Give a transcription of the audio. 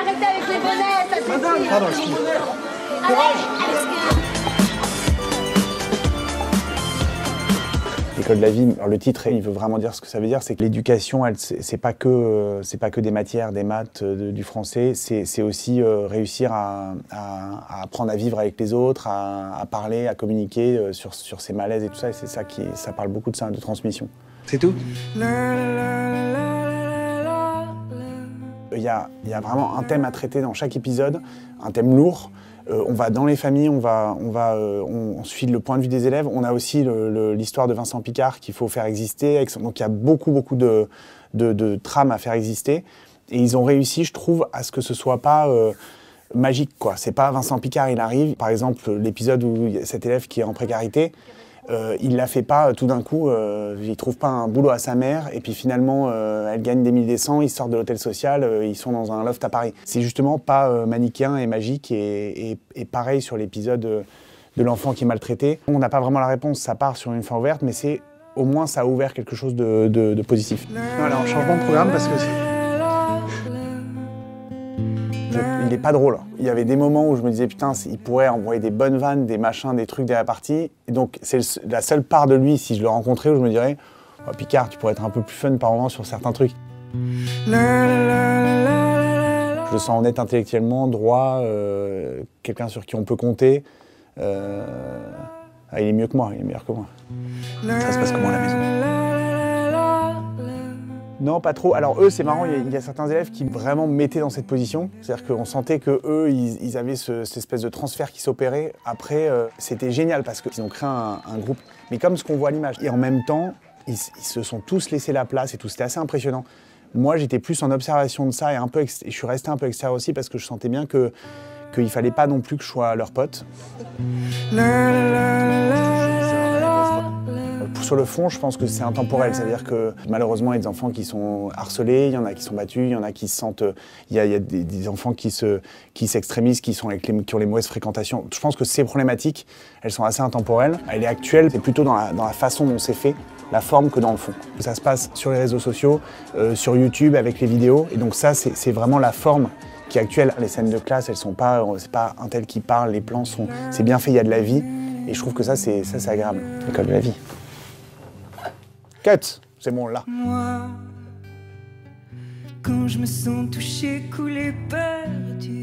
arrêtez avec les bonnets, ça suffit. Pardon, excusez-moi. L'école de la vie, alors le titre, il veut vraiment dire ce que ça veut dire, c'est que l'éducation, c'est pas que des matières, des maths, du français, c'est aussi réussir à apprendre à vivre avec les autres, à parler, à communiquer sur ses malaises et tout ça, et c'est ça ça parle beaucoup de ça, de transmission. C'est tout? Il y a vraiment un thème à traiter dans chaque épisode, un thème lourd. On va dans les familles, on suit le point de vue des élèves. On a aussi l'histoire de Vincent Picard qu'il faut faire exister. Donc il y a beaucoup de trames à faire exister. Et ils ont réussi, je trouve, à ce que ce soit pas magique, quoi. C'est pas Vincent Picard, il arrive. Par exemple, l'épisode où il y a cet élève qui est en précarité, il la fait pas tout d'un coup, il trouve pas un boulot à sa mère et puis finalement elle gagne des 1100, ils sortent de l'hôtel social, ils sont dans un loft à Paris. C'est justement pas manichéen et magique et pareil sur l'épisode de l'enfant qui est maltraité. On n'a pas vraiment la réponse, ça part sur une fin ouverte, mais c'est au moins ça a ouvert quelque chose de positif. Voilà, on changement de programme parce que il n'est pas drôle. Il y avait des moments où je me disais putain, il pourrait envoyer des bonnes vannes, des machins, des trucs derrière la partie. Et donc c'est la seule part de lui, si je le rencontrais, où je me dirais oh, Picard, tu pourrais être un peu plus fun par moment sur certains trucs. Je le sens honnête intellectuellement, droit, quelqu'un sur qui on peut compter. Il est mieux que moi, il est meilleur que moi. ça se passe comment à la maison? Non, pas trop. Alors eux, c'est marrant, il y a certains élèves qui vraiment mettaient dans cette position. C'est-à-dire qu'on sentait qu'eux, ils avaient cette espèce de transfert qui s'opérait. Après, c'était génial parce qu'ils ont créé un groupe. Mais comme ce qu'on voit à l'image. Et en même temps, ils se sont tous laissés la place et tout. C'était assez impressionnant. Moi, j'étais plus en observation de ça et je suis resté un peu extérieur aussi parce que je sentais bien qu'il fallait pas non plus que je sois leur pote. Sur le fond, je pense que c'est intemporel, c'est-à-dire que malheureusement, il y a des enfants qui sont harcelés, il y en a qui sont battus, il y en a qui se sentent... Il y a des enfants qui s'extrémisent, qui ont les mauvaises fréquentations. Je pense que ces problématiques, elles sont assez intemporelles. Elle est actuelle, c'est plutôt dans la façon dont c'est fait, la forme que dans le fond. Ça se passe sur les réseaux sociaux, sur YouTube, avec les vidéos, et donc ça, c'est vraiment la forme qui est actuelle. Les scènes de classe, c'est pas un tel qui parle, les plans c'est bien fait, il y a de la vie, et je trouve que ça, c'est agréable. L'école de la vie. Cut, c'est bon là. Moi, quand je me sens touchée, coulée, perdue.